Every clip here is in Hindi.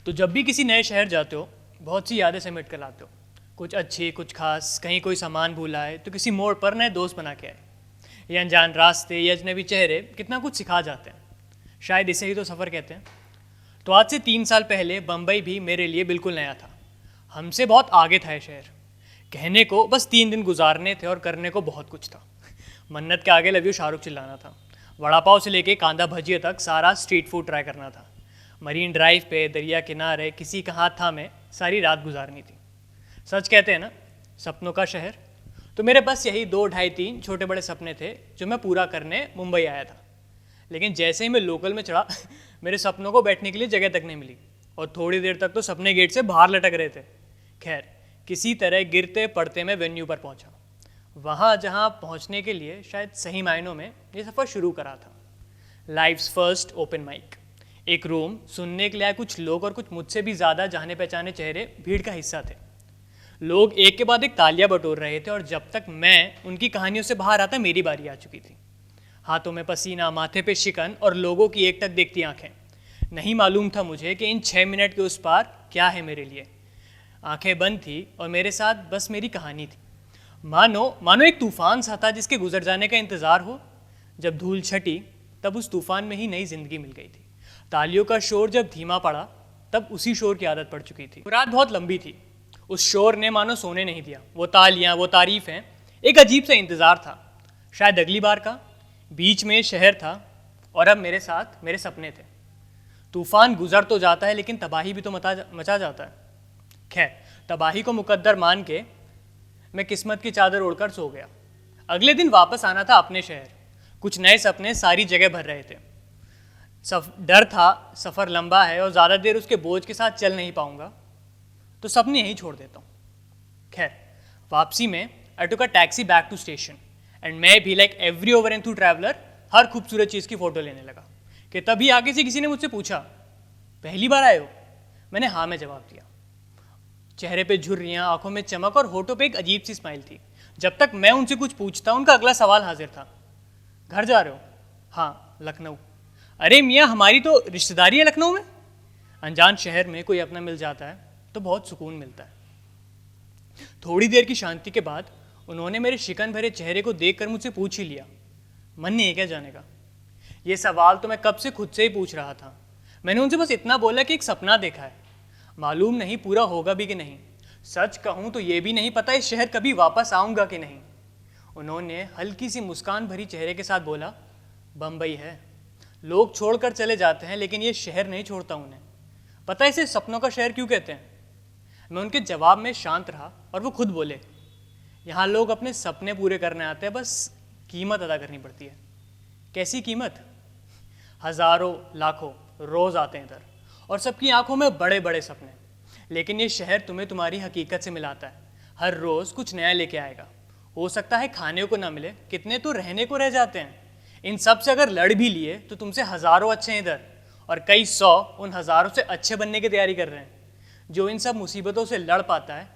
तो जब भी किसी नए शहर जाते हो बहुत सी यादें समेट कर लाते हो, कुछ अच्छी कुछ खास। कहीं कोई सामान भूल आए तो किसी मोड़ पर नए दोस्त बना के आए। ये अनजान रास्ते, ये अजनबी चेहरे कितना कुछ सिखा जाते हैं। शायद इसे ही तो सफ़र कहते हैं। तो आज से 3 साल पहले बम्बई भी मेरे लिए बिल्कुल नया था। हमसे बहुत आगे था ये शहर। कहने को बस 3 दिन गुजारने थे और करने को बहुत कुछ था। मन्नत के आगे लव यू शाहरुख चिल्लाना था। वड़ा पाव से लेके कांदा भजिया तक सारा स्ट्रीट फूड ट्राई करना था। मरीन ड्राइव पे, दरिया किनारे, किसी का हाथ थामे सारी रात गुजारनी थी। सच कहते हैं ना, सपनों का शहर। तो मेरे बस यही 2, 2.5, 3 छोटे बड़े सपने थे जो मैं पूरा करने मुंबई आया था। लेकिन जैसे ही मैं लोकल में चढ़ा मेरे सपनों को बैठने के लिए जगह तक नहीं मिली और थोड़ी देर तक तो सपने गेट से बाहर लटक रहे थे। खैर, किसी तरह गिरते पड़ते मैं वेन्यू पर पहुंचा, वहाँ जहाँ पहुँचने के लिए शायद सही मायनों में ये सफ़र शुरू करा था। Life's first open mic. एक रूम, सुनने के लिए आए कुछ लोग और कुछ मुझसे भी ज़्यादा जाने पहचाने चेहरे भीड़ का हिस्सा थे। लोग एक के बाद एक तालियां बटोर रहे थे और जब तक मैं उनकी कहानियों से बाहर आता मेरी बारी आ चुकी थी। हाथों में पसीना, माथे पे शिकन और लोगों की एक टक देखती आंखें। नहीं मालूम था मुझे कि इन 6 मिनट के उस पार क्या है मेरे लिए। आंखें बंद थी और मेरे साथ बस मेरी कहानी थी। मानो एक तूफान सा था जिसके गुजर जाने का इंतज़ार हो। जब धूल छटी तब उस तूफान में ही नई जिंदगी मिल गई थी। तालियों का शोर जब धीमा पड़ा तब उसी शोर की आदत पड़ चुकी थी। रात बहुत लंबी थी। उस शोर ने मानो सोने नहीं दिया। वो तालियां, वो तारीफें, एक अजीब सा इंतज़ार था, शायद अगली बार का। बीच में शहर था और अब मेरे साथ मेरे सपने थे। तूफान गुजर तो जाता है लेकिन तबाही भी तो मचा जाता है। खैर, तबाही को मुकद्दर मान के मैं किस्मत की चादर ओढ़कर सो गया। अगले दिन वापस आना था अपने शहर। कुछ नए सपने सारी जगह भर रहे थे। डर था सफ़र लंबा है और ज़्यादा देर उसके बोझ के साथ चल नहीं पाऊंगा, तो सपने यहीं छोड़ देता हूँ। खैर, वापसी में I took a taxi back to station and मैं भी like every over and through traveller हर खूबसूरत चीज़ की फ़ोटो लेने लगा कि तभी आगे से किसी ने मुझसे पूछा, पहली बार आए हो? मैंने हाँ में जवाब दिया। चेहरे पे झुर्रियाँ, आंखों में चमक और होठों पे एक अजीब सी स्माइल थी। जब तक मैं उनसे कुछ पूछता उनका अगला सवाल हाजिर था, घर जा रहे हो? हाँ, लखनऊ। अरे मियाँ, हमारी तो रिश्तेदारी है लखनऊ में। अनजान शहर में कोई अपना मिल जाता है तो बहुत सुकून मिलता है। थोड़ी देर की शांति के बाद उन्होंने मेरे शिकन भरे चेहरे को देखकर मुझसे पूछ ही लिया, मन नहीं है क्या जाने का? ये सवाल तो मैं कब से खुद से ही पूछ रहा था। मैंने उनसे बस इतना बोला कि एक सपना देखा है, मालूम नहीं पूरा होगा भी कि नहीं। सच कहूँ तो ये भी नहीं पता इस शहर कभी वापस आऊँगा कि नहीं। उन्होंने हल्की सी मुस्कान भरी चेहरे के साथ बोला, बम्बई है, लोग छोड़कर चले जाते हैं लेकिन ये शहर नहीं छोड़ता उन्हें। पता है इसे सपनों का शहर क्यों कहते हैं? मैं उनके जवाब में शांत रहा और वो खुद बोले, यहाँ लोग अपने सपने पूरे करने आते हैं, बस कीमत अदा करनी पड़ती है। कैसी कीमत? हज़ारों लाखों रोज़ आते हैं इधर और सबकी आंखों में बड़े बड़े सपने, लेकिन ये शहर तुम्हें तुम्हारी हकीकत से मिलाता है। हर रोज़ कुछ नया लेके आएगा। हो सकता है खाने को ना मिले, कितने तो रहने को रह जाते हैं। इन सब से अगर लड़ भी लिए तो तुमसे हज़ारों अच्छे हैं इधर और कई 100 उन हज़ारों से अच्छे बनने की तैयारी कर रहे हैं। जो इन सब मुसीबतों से लड़ पाता है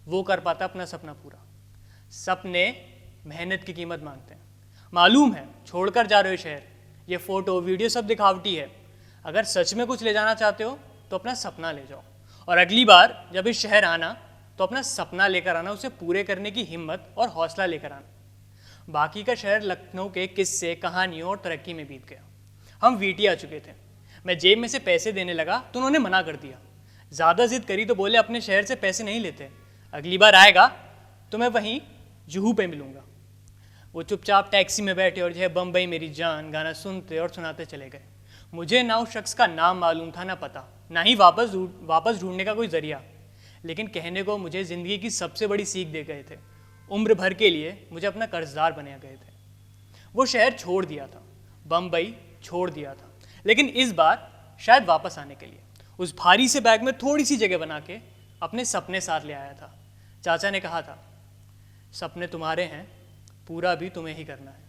वो कर पाता है अपना सपना पूरा। सपने मेहनत की कीमत मांगते हैं। मालूम है छोड़कर जा रहे हो शहर, ये फ़ोटो वीडियो सब दिखावटी है। अगर सच में कुछ ले जाना चाहते हो तो अपना सपना ले जाओ और अगली बार जब इस शहर आना तो अपना सपना लेकर आना, उसे पूरे करने की हिम्मत और हौसला लेकर आना। बाकी का शहर लखनऊ के किस्से, कहानियों और तरक्की में बीत गया। हम वीटी आ चुके थे। मैं जेब में से पैसे देने लगा तो उन्होंने मना कर दिया। ज़्यादा जिद करी तो बोले, अपने शहर से पैसे नहीं लेते, अगली बार आएगा तो मैं वहीं जुहू पे मिलूँगा। वो चुपचाप टैक्सी में बैठे और जो है बम्बई मेरी जान गाना सुनते और सुनाते चले गए। मुझे ना उस शख्स का नाम मालूम था, ना पता, ना ही वापस ढूंढने का कोई ज़रिया। लेकिन कहने को मुझे ज़िंदगी की सबसे बड़ी सीख दे गए थे। उम्र भर के लिए मुझे अपना कर्जदार बना गए थे। वो शहर छोड़ दिया था, बम्बई छोड़ दिया था, लेकिन इस बार शायद वापस आने के लिए उस भारी से बैग में थोड़ी सी जगह बना के अपने सपने साथ ले आया था। चाचा ने कहा था, सपने तुम्हारे हैं, पूरा भी तुम्हें ही करना है।